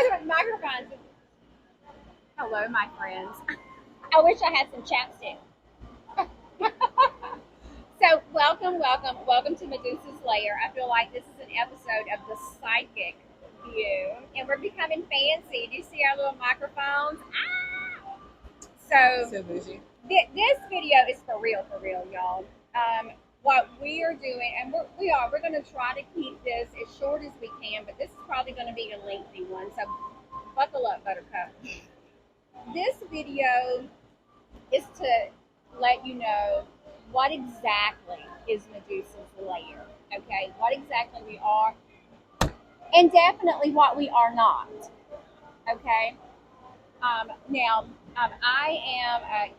with microphones. Hello, my friends. I wish I had some chapstick. So, welcome to Medusa's Lair. I feel like this is an episode of the psychic view, and we're becoming fancy. Do you see our little microphones? Ah! So bougie. This video is for real, y'all. What we are doing, and we're going to try to keep this as short as we can, but this is probably going to be a lengthy one. So, buckle up, Buttercup. This video is to let you know what exactly is Medusa's lair, okay? What exactly we are, and definitely what we are not, okay? Now, I am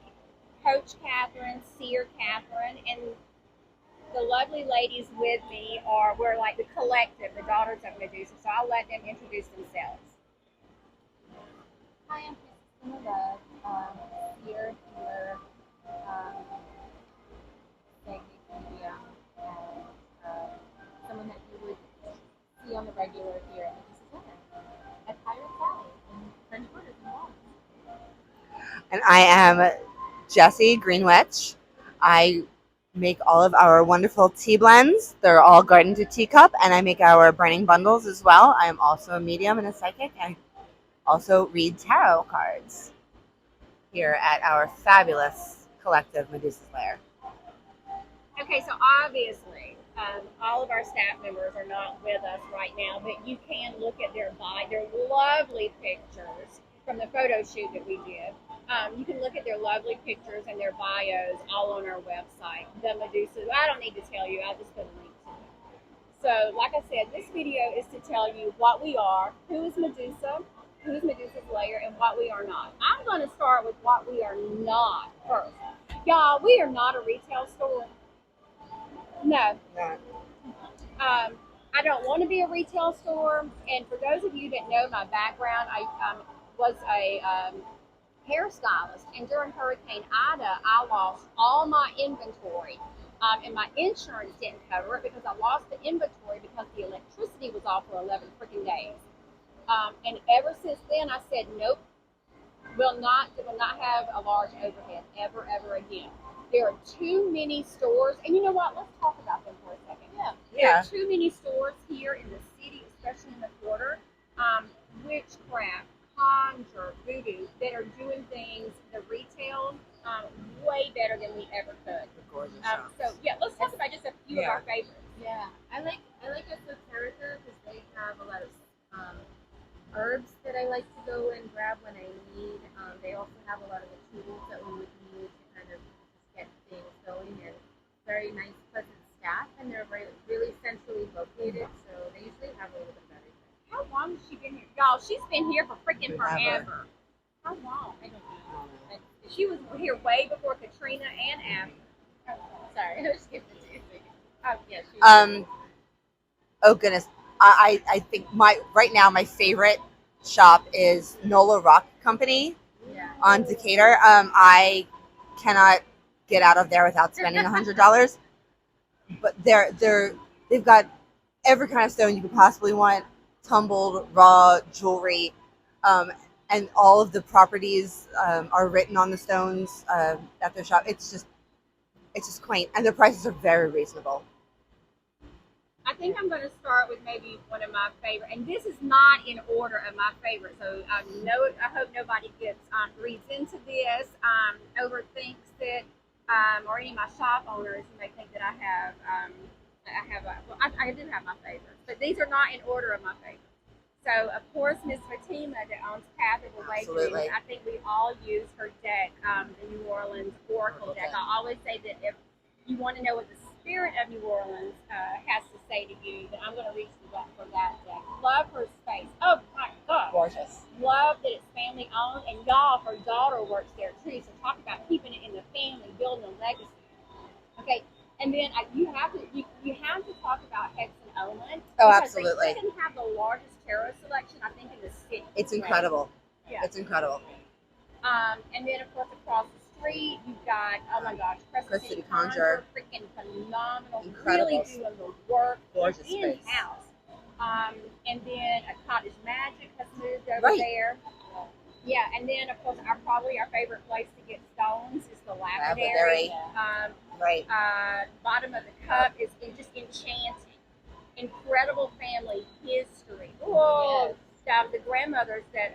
Coach Catherine, Seer Catherine, and the lovely ladies with me we're like the collective, the Daughters of Medusa, so I'll let them introduce themselves. Hi, I'm Christina Love, Seer, healer, psychic medium, and someone that you would see on the regular here at Medusa's Lair at Pirate Valley in French Quarters in Long. And I am Jessie Greenwich. I make all of our wonderful tea blends. They're all garden to teacup, and I make our burning bundles as well. I am also a medium and a psychic. I also read tarot cards here at our fabulous collective Medusa's Lair. Okay, so obviously, all of our staff members are not with us right now, but you can look at their lovely pictures from the photo shoot that we did. You can look at their lovely pictures and their bios all on our website, the Medusa. I don't need to tell you, I'll just put a link to it. So, like I said, this video is to tell you what we are, who is Medusa's Lair, and what we are not. I'm going to start with what we are not first. Y'all, we are not a retail store. No. I don't want to be a retail store. And for those of you that know my background, I was a hairstylist. And during Hurricane Ida, I lost all my inventory. And my insurance didn't cover it because I lost the inventory because the electricity was off for 11 freaking days. And ever since then, I said, nope, will not have a large overhead ever again. There are too many stores, and you know what? Let's talk about them for a second. There are too many stores here in the city, especially in the quarter. Witchcraft, conjure, voodoo, that are doing things, the retail, way better than we ever could. So yeah, let's talk about just a few of our favorites. Yeah, I like Esoterica because they have a lot of herbs that I like to go and grab when I need. They also have a lot of the tools that we would need to kind of get things going, and very nice, pleasant staff, and they're really centrally located, so they usually have a little bit of everything. How long has she been here? Y'all, she's been here for freaking forever. How long? I don't know. She was here way before Katrina and after. Oh, sorry, I was skipping it. Oh, yeah. Oh goodness, I think right now my favorite shop is Nola Rock Company on Decatur. I cannot get out of there without spending $100. But they've got every kind of stone you could possibly want, tumbled, raw jewelry, and all of the properties are written on the stones at their shop. It's just quaint, and the prices are very reasonable. I think I'm going to start with maybe one of my favorite, and this is not in order of my favorite, so I hope nobody reads into this, overthinks it, or any of my shop owners who may think that I do have my favorites, but these are not in order of my favorites. So, of course, Miss Fatima that owns Path of Awakening, I think we all use her deck, the New Orleans Oracle deck. I always say that if you want to know what the spirit of New Orleans has to say to you, then I'm going to reach for that deck. Love her space. Oh my God. Gorgeous. Love that it's family owned, and y'all, her daughter works there too. So talk about keeping it in the family, building a legacy. Okay, and then you have to talk about Hex and Omen. Oh, absolutely. They can have the largest tarot selection, I think, in the city. It's incredible. Yeah. It's incredible. And then of course across the street you've got, oh my gosh, Crest City Conjure, freaking phenomenal. Incredible. Really doing the work. Gorgeous in space. house. And then a Cottage Magic has moved over Right. there. Yeah, and then of course probably our favorite place to get stones is the Lapidary. Lapidary. Right. Bottom of the Cup is just enchanting. Incredible family history. Whoa! The grandmothers that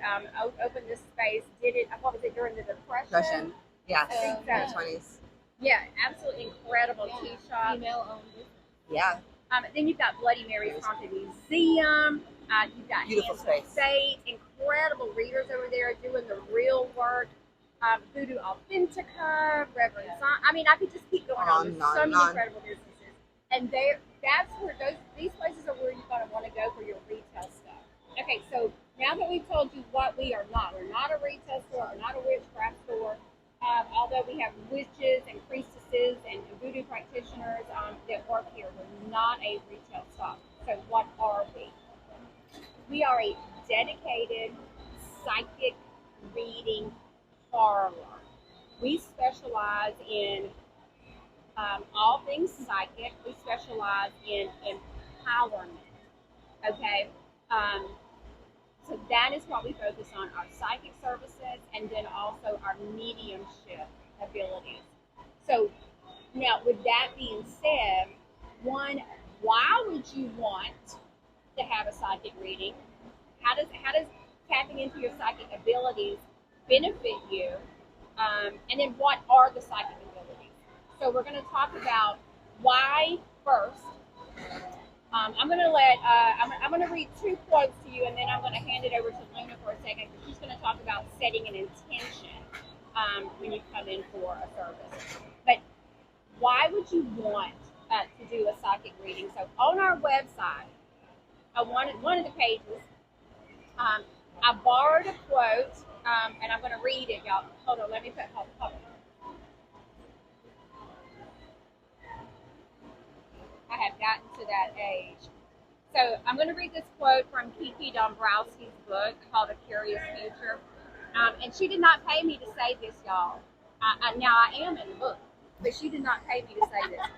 opened this space did it. What was it during the Depression? Russian. Yes. I think In the so. 20s. Yeah, absolutely incredible tea shop. Female-owned business. Yeah. Then you've got Bloody Mary's Haunted Museum. You've got Beautiful Hands of space. Fate, incredible readers over there doing the real work. Voodoo Authentica, Reverend Son. I mean, I could just keep going on. There's so many incredible businesses, and that's where these places are where you're going to want to go for your retail stuff. Okay, so now that we've told you what we are not, we're not a retail store, we're not a witchcraft store. Although we have witches and priestesses and voodoo practitioners that work here, we're not a retail shop. So what are we? We are a dedicated psychic reading parlor. We specialize in all things psychic. We specialize in empowerment. Okay? So that is what we focus on, our psychic services and then also our mediumship abilities. So now with that being said, one, why would you want to have a psychic reading? How does tapping into your psychic abilities benefit you? And then what are the psychic abilities? So we're going to talk about why first. I'm going to I'm going to read two quotes to you, and then I'm going to hand it over to Luna for a second, because she's going to talk about setting an intention when you come in for a service. But why would you want to do a psychic reading? So on our website, one of the pages, I borrowed a quote, and I'm going to read it, y'all. Hold on, hold on. I have gotten to that age. So I'm going to read this quote from Kiki Dombrowski's book called A Curious Future. And she did not pay me to say this, y'all. Now, I am in the book, but she did not pay me to say this.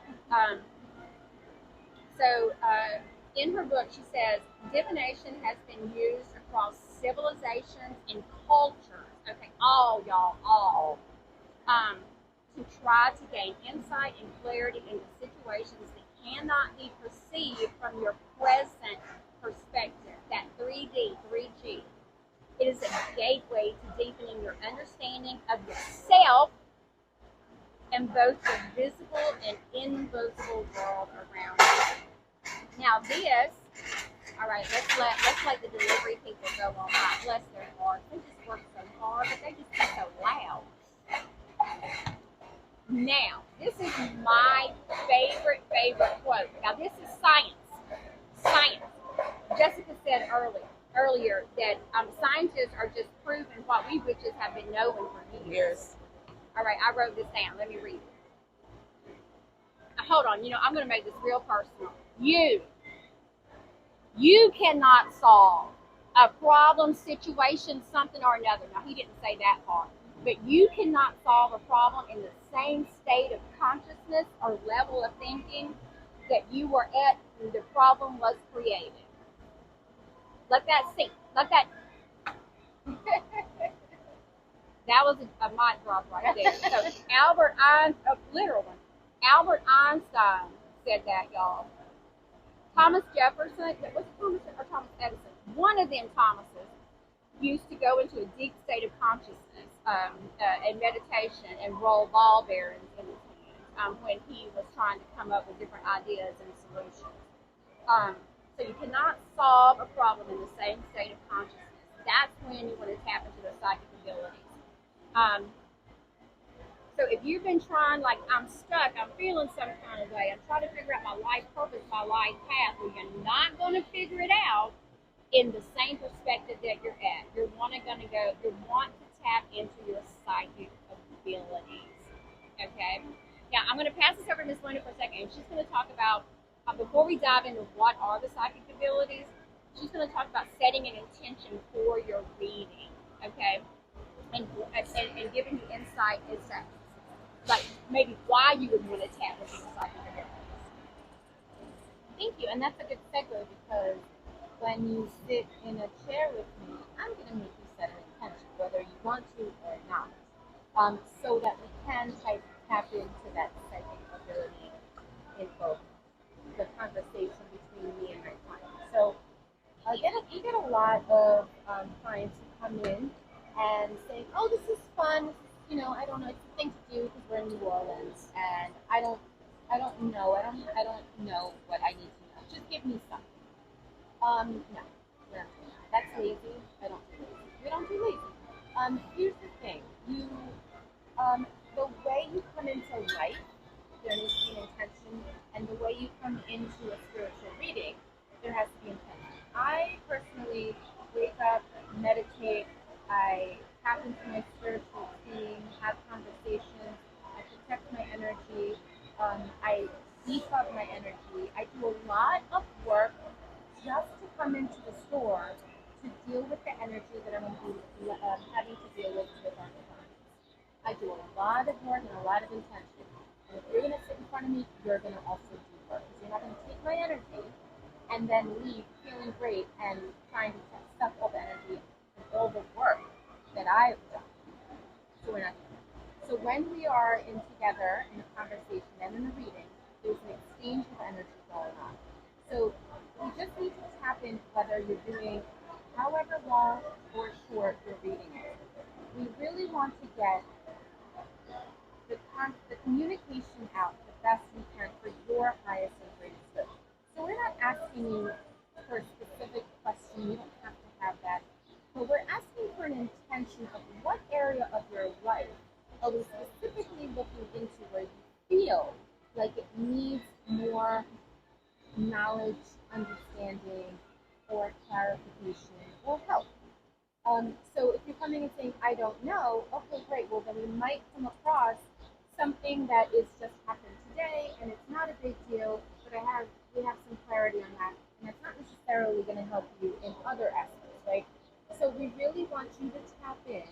In her book, she says, divination has been used across civilizations and cultures. Okay, all, y'all, all. To try to gain insight and clarity into situations that cannot be perceived from your present perspective. That 3D, 3G. It is a gateway to deepening your understanding of yourself and both the visible and invisible world around you. Now this, all right, let's let the delivery people go on. God bless their hearts. They just work so hard, but they just be so loud. Now, this is my favorite quote. Now, this is science. Science. Jessica said earlier that scientists are just proving what we witches have been knowing for years. All right, I wrote this down. Let me read it. Hold on. I'm going to make this real personal. You cannot solve a problem, situation, something or another. Now, he didn't say that part. But you cannot solve a problem in the same state of consciousness or level of thinking that you were at when the problem was created. Let that sink. Let that. That was a mic drop right there. So Albert Einstein said that, y'all. Thomas Jefferson, was it Thomas or Thomas Edison? One of them Thomases used to go into a deep state of consciousness and meditation and roll ball bearings in his hands when he was trying to come up with different ideas and solutions. So you cannot solve a problem in the same state of consciousness. That's when you want to tap into the psychic abilities. So if you've been trying, like, I'm stuck, I'm feeling some kind of way, I'm trying to figure out my life purpose, my life path, well, you're not going to figure it out in the same perspective that you're at. You want to tap into your psychic abilities. Okay? Now, I'm going to pass this over to Miss Linda for a second, and she's going to talk about, before we dive into what are the psychic abilities, she's going to talk about setting an intention for your reading. Okay? And giving you insight as to, like, maybe why you would want to tap into your psychic abilities. Thank you, and that's a good segue because when you sit in a chair with me, I'm going to make you set an intention, whether you want to or not, so that we can tap into that psychic ability in both the conversation between me and my client. So we get a lot of clients who come in and say, "Oh, this is fun. I don't know. It's a thing to do because we're in New Orleans, and I don't know. I don't know what I need to know. Just give me something." No, we're not doing that. That's lazy. I don't do lazy. We don't do lazy. Here's the thing. The way you come into life, there needs to be an intention, and the way you come into a spiritual reading, there has to be intention. I personally wake up, meditate, I tap into my spiritual being, have conversations, I protect my energy, I beef up my energy. I do a lot of work just to come into the store to deal with the energy that I'm going to be having to deal with our clients. I do a lot of work and a lot of intention. And if you're going to sit in front of me, you're going to also do work. Because you're not going to take my energy and then leave feeling great and trying to suck all the energy and all the work that I've done. So we're not doing that. So when we are in together in a conversation and in a reading, there's an exchange of energy going on. So we just need to tap in whether you're doing however long or short your reading is. We really want to get the communication out the best we can for your highest and greatest good. So we're not asking you for a specific question. You don't have to have that. But we're asking for an intention of what area of your life are we specifically looking into where you feel like it needs more knowledge, understanding, or clarification or help. So if you're coming and saying, I don't know, okay, great. Well, then we might come across something that is just happened today and it's not a big deal, but we have some clarity on that. And it's not necessarily going to help you in other aspects, right? So we really want you to tap in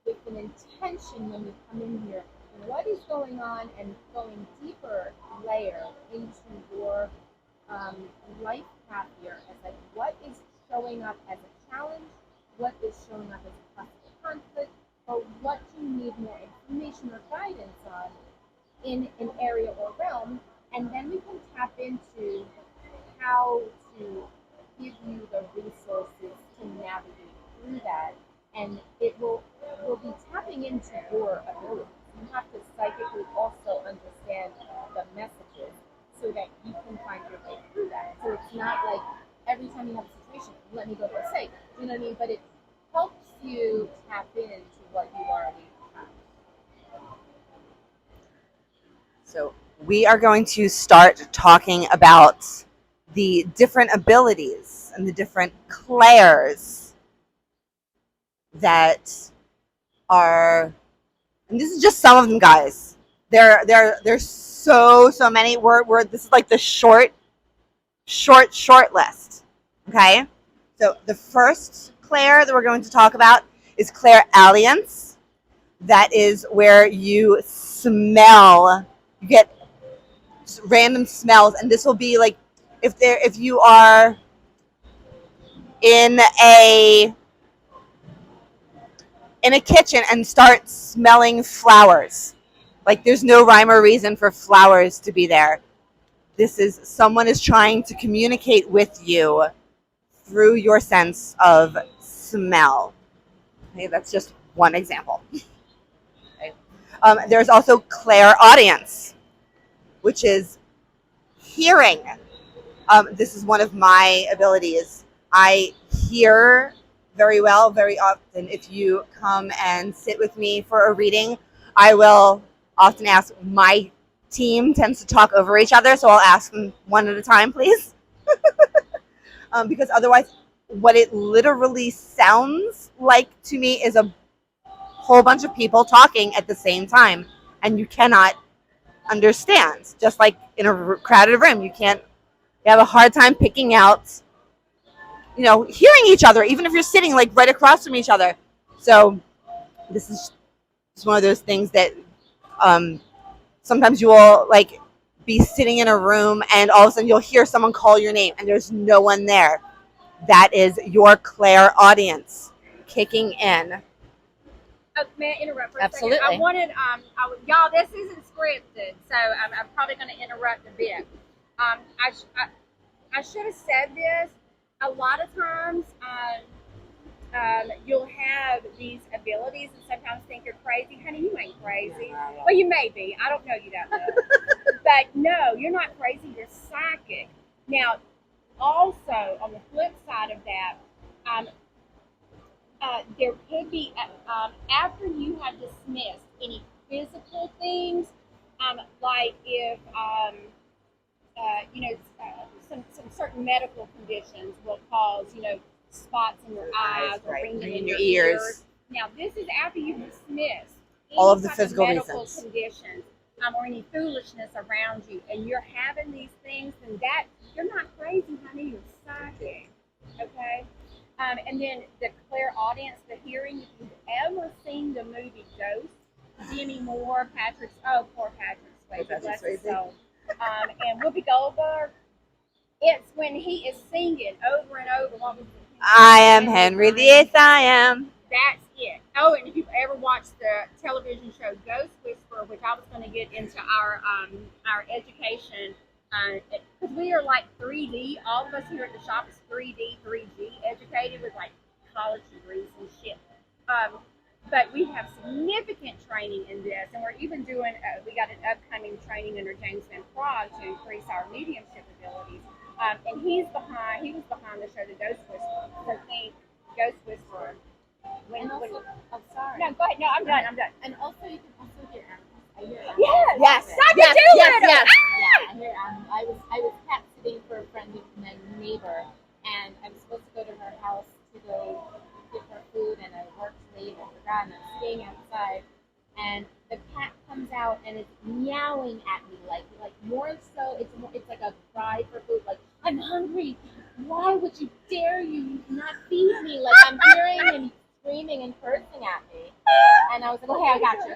with an intention when you come in here. What is going on and going deeper layer into your life path here as like what is showing up as a challenge, what is showing up as a possible conflict, or what do you need more information or guidance on in an area or realm, and then we can tap into how to give you the resources to navigate through that, and will be tapping into your abilities. You have to psychically also understand the messages so that you can find your way through that. So it's not like every time you have a situation, let me go for a sake. You know what I mean? But it helps you tap into what you already have. So we are going to start talking about the different abilities and the different clairs that are, and this is just some of them, guys. There's so many. We're this is like the short list. Okay, so the first clair that we're going to talk about is clairalience. That is where you smell. You get random smells, and this will be like if you are in a kitchen and start smelling flowers. Like there's no rhyme or reason for flowers to be there. This is someone is trying to communicate with you through your sense of smell. Okay, that's just one example. Okay. There's also clairaudience, which is hearing. This is one of my abilities. I hear very well, very often. If you come and sit with me for a reading, I will often ask. My team tends to talk over each other, so I'll ask them one at a time, please. Because otherwise, what it literally sounds like to me is a whole bunch of people talking at the same time, and you cannot understand. Just like in a crowded room, you have a hard time picking out, hearing each other, even if you're sitting like right across from each other. So this is just one of those things that sometimes you will like be sitting in a room and all of a sudden you'll hear someone call your name and there's no one there. that is your Claire audience kicking in. May I interrupt for a Absolutely. second? I wanted, y'all, this isn't scripted, so I'm probably going to interrupt a bit. I should have said this. A lot of times, you'll have these abilities and sometimes think you're crazy. Honey, you ain't crazy. Well, you may be. I don't know you that well. But no, you're not crazy. You're psychic. Now, also, on the flip side of that, there could be, after you have dismissed any physical things, like if, some certain medical conditions will cause, spots in your eyes or ringing in your ears. Now, this is after you've dismissed All of the type physical medical reasons. conditions, or any foolishness around you, and you're having these things, then that you're not crazy, honey. You're psychic. Okay. And then the Claire audience, the hearing. If you've ever seen the movie Ghost, Demi Moore, poor Patrick Swayze, bless his soul, and Whoopi Goldberg. It's when he is singing over and over. What was it? I am Henry VIII. I am. That's it. Oh, and if you've ever watched the television show Ghost Whisperer, which I was going to get into our education, because we are like 3D. All of us here at the shop is 3D, 3G educated with like college degrees and shit. But we have significant training in this, and we're even doing. We got an upcoming training under James Van Praagh to increase our mediumship abilities. And he was behind the show The Ghost Whisperer. So think Ghost Whisperer. Sorry. No, go ahead. No, I'm done. And also, you can also hear animals. I hear animals. Yes. Yes. Yeah, I hear animals. I was cat sitting for a friend of my neighbor, and I was supposed to go to her house to go get her food, and I worked late and forgot, and I'm staying outside, and the cat comes out and it's meowing at me like more so it's like a cry for food, like I'm hungry. Why would you dare you not feed me? Like I'm hearing him screaming and cursing at me, and I was like, okay, I got you.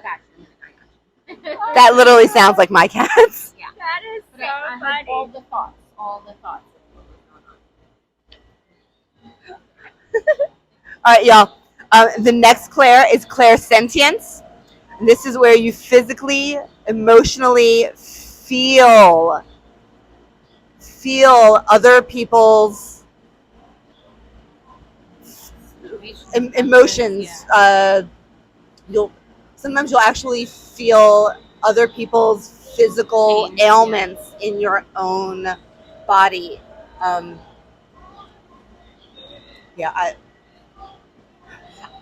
That literally sounds like my cats. Yeah. That is But so I funny. heard all the thoughts of what was going on. All right, y'all. The next Claire is Claire Sentience. And this is where you physically, emotionally feel other people's emotions. You'll actually feel other people's physical Pain, ailments in your own body.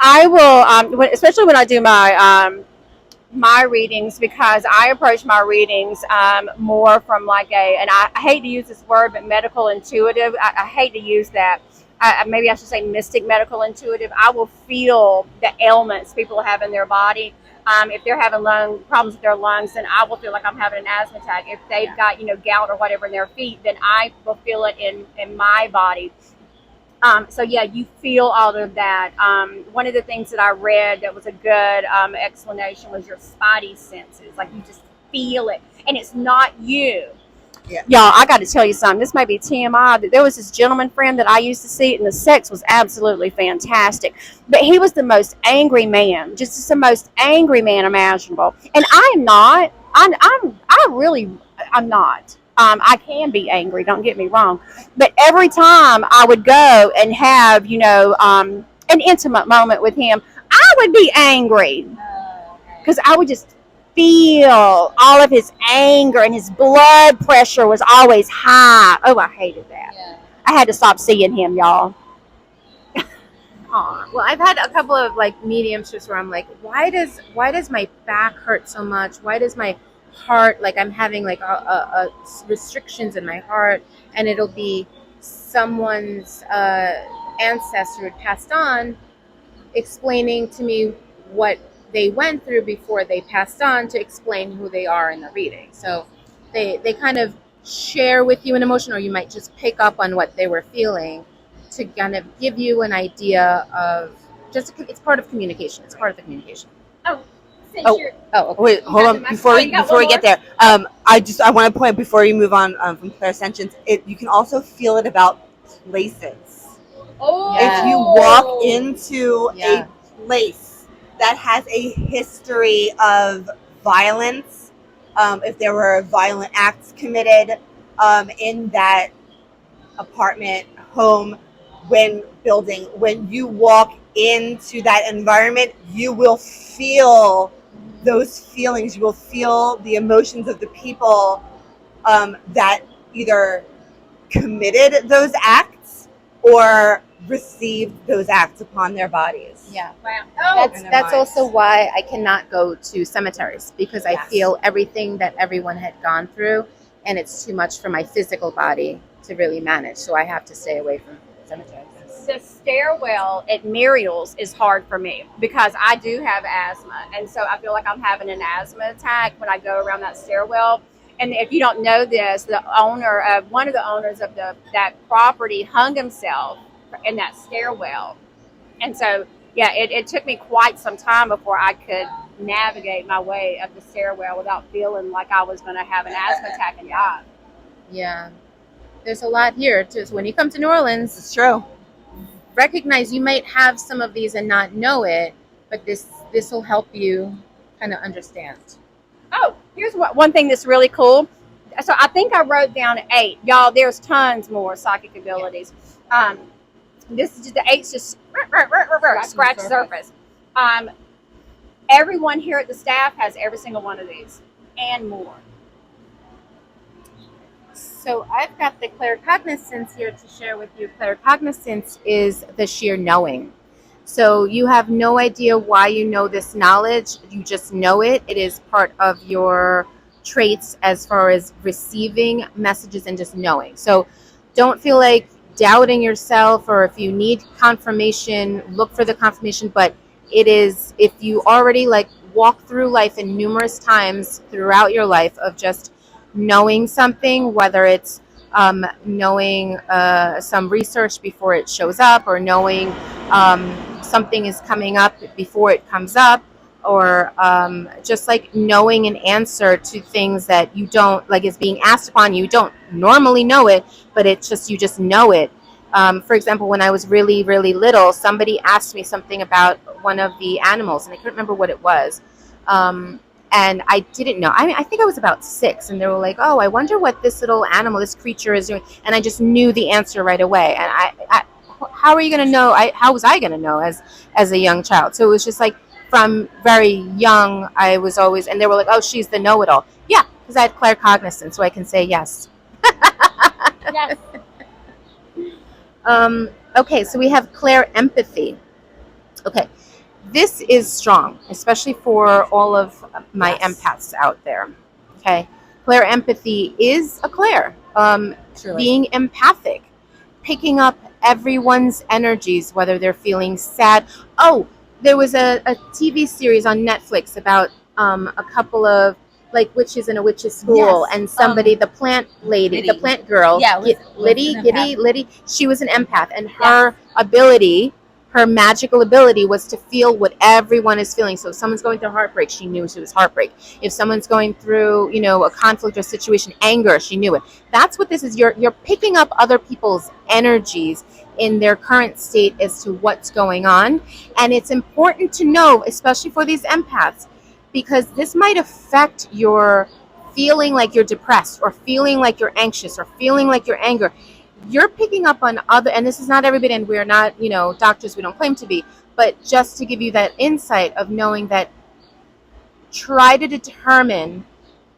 I will, especially when I do my readings, because I approach my readings more from like and I hate to use this word, but medical intuitive. I hate to use that. Maybe I should say mystic medical intuitive. I will feel the ailments people have in their body. If they're having lung problems with their lungs, then I will feel like I'm having an asthma attack. If they've got gout or whatever in their feet, then I will feel it in my body. So yeah, you feel all of that. One of the things that I read that was a good explanation was your spidey senses. Like you just feel it, and it's not you. Yeah. Y'all, I got to tell you something. This may be TMI, but there was this gentleman friend that I used to see, and the sex was absolutely fantastic. But he was the most angry man, just the most angry man imaginable. And I am not. I'm not. I can be angry, don't get me wrong. But every time I would go and have, an intimate moment with him, I would be angry. Because I would just feel all of his anger, and his blood pressure was always high. Oh, I hated that. Yeah. I had to stop seeing him, y'all. Well, I've had a couple of like mediumships where I'm like, why does my back hurt so much? Why does my heart, like I'm having like a restrictions in my heart, and it'll be someone's ancestor who passed on explaining to me what they went through before they passed on to explain who they are in the reading. So they kind of share with you an emotion, or you might just pick up on what they were feeling to kind of give you an idea of it's part of communication. It's part of the communication. Okay. Wait, hold on. Before we get there, I want to point before you move on from clairsentience. You can also feel it about places. Oh, If you walk into Yeah. a place that has a history of violence, if there were violent acts committed in that apartment, home, when you walk into that environment, you will feel those feelings. You will feel the emotions of the people that either committed those acts or received those acts upon their bodies. Yeah. wow. That's also why I cannot go to cemeteries, because I Yes. feel everything that everyone had gone through, and it's too much for my physical body to really manage. So I have to stay away from cemeteries. The stairwell at Muriel's is hard for me because I do have asthma, and so I feel like I'm having an asthma attack when I go around that stairwell. And if you don't know this, one of the owners of that property hung himself in that stairwell, and so yeah, it took me quite some time before I could navigate my way up the stairwell without feeling like I was going to have an asthma attack and die. Yeah. There's a lot here. Just when you come to New Orleans, It's true. recognize you might have some of these and not know it, but this will help you kind of understand. Oh, here's one thing that's really cool. So I think I wrote down 8. Y'all, there's tons more psychic abilities. This is just the 8's just scratch the surface. Everyone here at the staff has every single one of these and more. So I've got the claircognizance here to share with you. Claircognizance is the sheer knowing. So you have no idea why you know this knowledge. You just know it. It is part of your traits as far as receiving messages and just knowing. So don't feel like doubting yourself, or if you need confirmation, look for the confirmation. But it is, if you already like walk through life in numerous times throughout your life of just knowing something, whether it's knowing some research before it shows up, or knowing something is coming up before it comes up, or just like knowing an answer to things that you don't like is being asked upon you don't normally know it, but it's just you just know it. For example, when I was really, really little, somebody asked me something about one of the animals, and I couldn't remember what it was. And I didn't know. I mean, I think I was about 6, and they were like, "Oh, I wonder what this little animal, this creature is doing." And I just knew the answer right away. And how are you going to know? How was I going to know as a young child? So it was just like from very young, I was always, and they were like, "Oh, she's the know-it-all." Yeah, because I had claircognizance, so I can say yes. Yes. Okay, so we have empathy. Okay. This is strong, especially for all of my empaths out there. Okay, empathy is a clair. Being empathic, picking up everyone's energies, whether they're feeling sad. Oh, there was a TV series on Netflix about a couple of like witches in a witch's school, and somebody, the plant lady, Liddy. the plant girl, Liddy, she was an empath, and her ability, her magical ability was to feel what everyone is feeling. So if someone's going through heartbreak, she knew it was heartbreak. If someone's going through, a conflict or situation, anger, she knew it. That's what this is. You're picking up other people's energies in their current state as to what's going on. And it's important to know, especially for these empaths, because this might affect your feeling like you're depressed, or feeling like you're anxious, or feeling like you're angry. You're picking up on other, and this is not everybody, and we're not, doctors, we don't claim to be, but just to give you that insight of knowing that, try to determine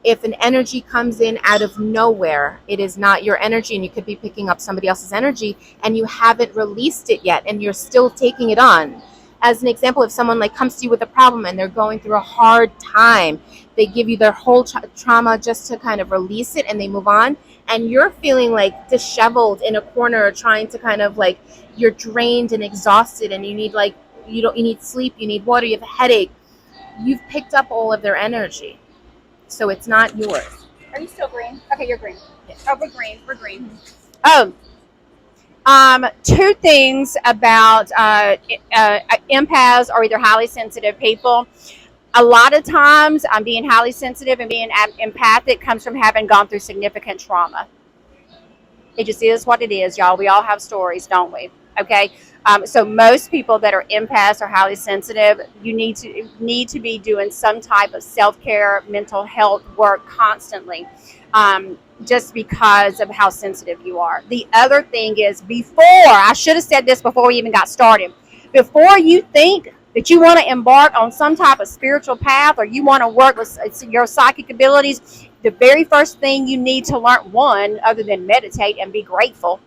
if an energy comes in out of nowhere, it is not your energy, and you could be picking up somebody else's energy, and you haven't released it yet, and you're still taking it on. As an example, if someone like comes to you with a problem and they're going through a hard time, they give you their whole trauma just to kind of release it, and they move on, and you're feeling like disheveled in a corner, trying to kind of like, you're drained and exhausted, and you need like, you need sleep, you need water, you have a headache. You've picked up all of their energy, so it's not yours. Are you still green? Okay, you're green. Yes. Oh, we're green. We're green. Oh, 2 things about empaths are either highly sensitive people. A lot of times, being highly sensitive and being empathic comes from having gone through significant trauma. It just is what it is, y'all. We all have stories, don't we? Okay. So most people that are empaths are highly sensitive. You need to be doing some type of self-care, mental health work constantly, just because of how sensitive you are. The other thing is, before, I should have said this before we even got started, before you think that you want to embark on some type of spiritual path, or you want to work with your psychic abilities, the very first thing you need to learn, one, other than meditate and be grateful,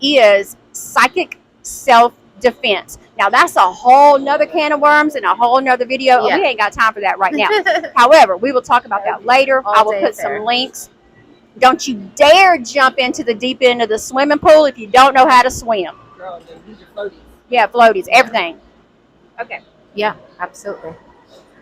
is psychic self-defense. Now that's a whole nother can of worms and a whole nother video. Yeah. We ain't got time for that right now. However, we will talk about that later. All I will day put affair. some links. Don't you dare jump into the deep end of the swimming pool if you don't know how to swim. Girl, use your floaties. Yeah, floaties, everything. Okay. Yeah, absolutely.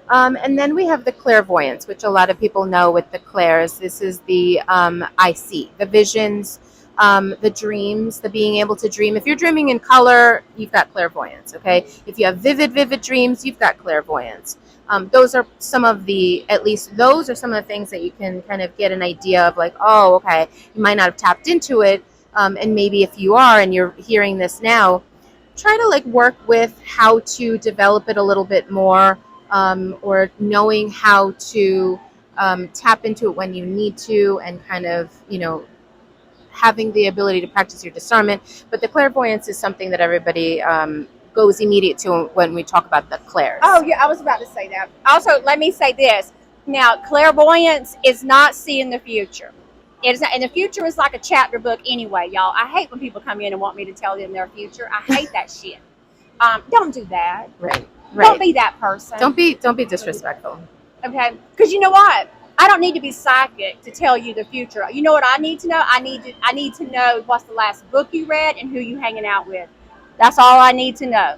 And then we have the clairvoyance, which a lot of people know with the clairs. This is the I see, the visions, the dreams, the being able to dream. If you're dreaming in color, you've got clairvoyance, okay? If you have vivid dreams, you've got clairvoyance. Those are some of the, at least those are some of the things that you can kind of get an idea of, like, oh, okay, you might not have tapped into it, and maybe if you are and you're hearing this now, try to like work with how to develop it a little bit more, or knowing how to tap into it when you need to, and kind of, having the ability to practice your discernment. But the clairvoyance is something that everybody goes immediate to when we talk about the clairs. Oh, yeah, I was about to say that. Also, let me say this. Now, clairvoyance is not seeing the future. It is not, and the future is like a chapter book anyway, y'all. I hate when people come in and want me to tell them their future. I hate that shit. Don't do that. Right. Don't be that person. Don't be disrespectful. Okay? Because you know what? I don't need to be psychic to tell you the future. You know what I need to know? I need to know what's the last book you read and who you hanging out with. That's all I need to know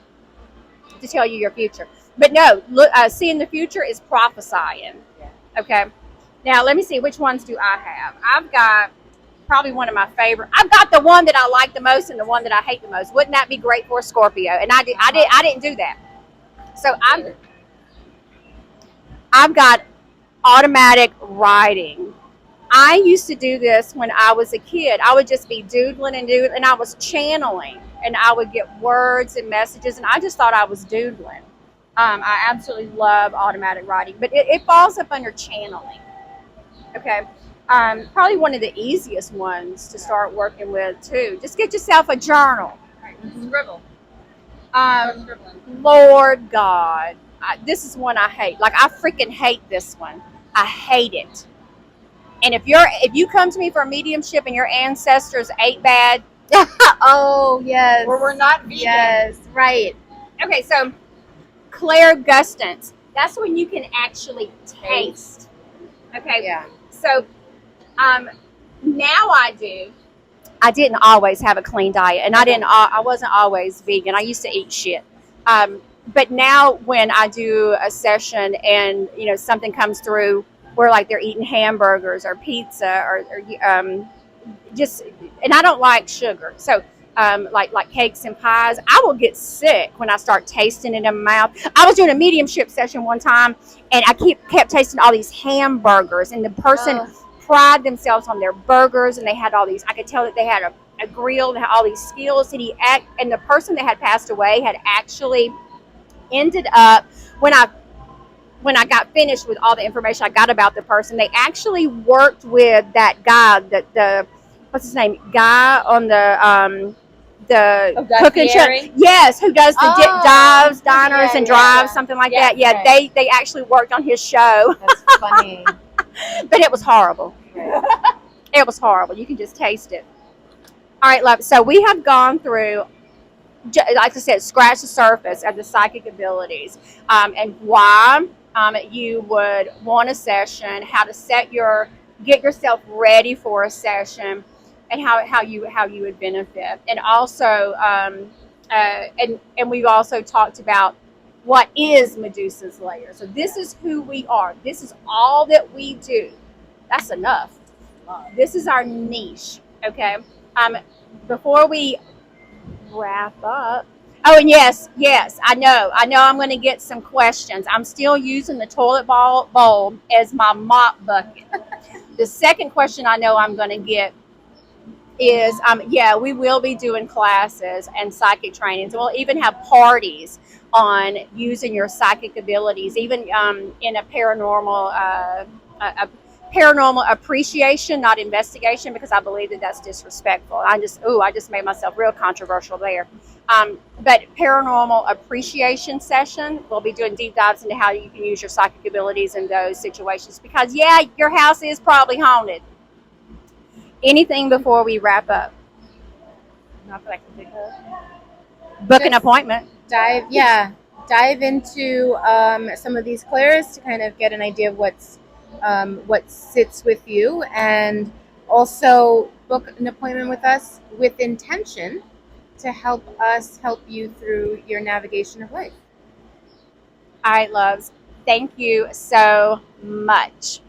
to tell you your future. But no, look, seeing the future is prophesying. Okay. Now let me see, which ones do I have? I've got probably one of my favorite. I've got the one that I like the most and the one that I hate the most. Wouldn't that be great for a Scorpio? And I didn't do that. So I've got automatic writing. I used to do this when I was a kid. I would just be doodling and I was channeling, and I would get words and messages, and I just thought I was doodling. I absolutely love automatic writing, but it falls up under channeling. Okay. Probably one of the easiest ones to start working with too. Just get yourself a journal. Scribble. Lord God, this is one I hate. Like, I freaking hate this one. I hate it. And if you come to me for a mediumship and your ancestors ate bad, Oh, yes. Or we're not vegan. Yes, right. okay, so clairgustance. That's when you can actually taste. Okay. Yeah. So, now I do. I didn't always have a clean diet, and I wasn't always vegan. I used to eat shit. But now when I do a session and something comes through where like they're eating hamburgers or pizza or just, and I don't like sugar, so like cakes and pies, I will get sick when I start tasting it in my mouth. I was doing a mediumship session one time, and I kept tasting all these hamburgers, and the person pride themselves on their burgers, and they had all these. I could tell that they had a grill and had all these skills. And the person that had passed away had actually ended up, when I got finished with all the information I got about the person, they actually worked with that guy, the what's his name, guy on the cooking show. Yes, who does the dives, diners, and drives, something like that. Yeah, right. They actually worked on his show. That's funny. But it was horrible. It was horrible. You can just taste it. All right, love. So we have gone through, like I said, scratch the surface of the psychic abilities, and why you would want a session, how to get yourself ready for a session, and how you would benefit. And also, and we've also talked about what is Medusa's Lair. So this is who we are. This is all that we do. That's enough. This is our niche. Okay. Before we wrap up. Oh, and yes, I know I'm going to get some questions. I'm still using the toilet bowl as my mop bucket. The second question I know I'm going to get is, yeah, we will be doing classes and psychic trainings. We'll even have parties on using your psychic abilities, even in a paranormal appreciation, not investigation, because I believe that that's disrespectful. I just made myself real controversial there. But paranormal appreciation session, we'll be doing deep dives into how you can use your psychic abilities in those situations. Because yeah, your house is probably haunted. Anything before we wrap up? Not that I can think of. Book an appointment. Dive into some of these clairs to kind of get an idea of what sits with you, and also book an appointment with us with intention to help us help you through your navigation of life. All right, loves. Thank you so much.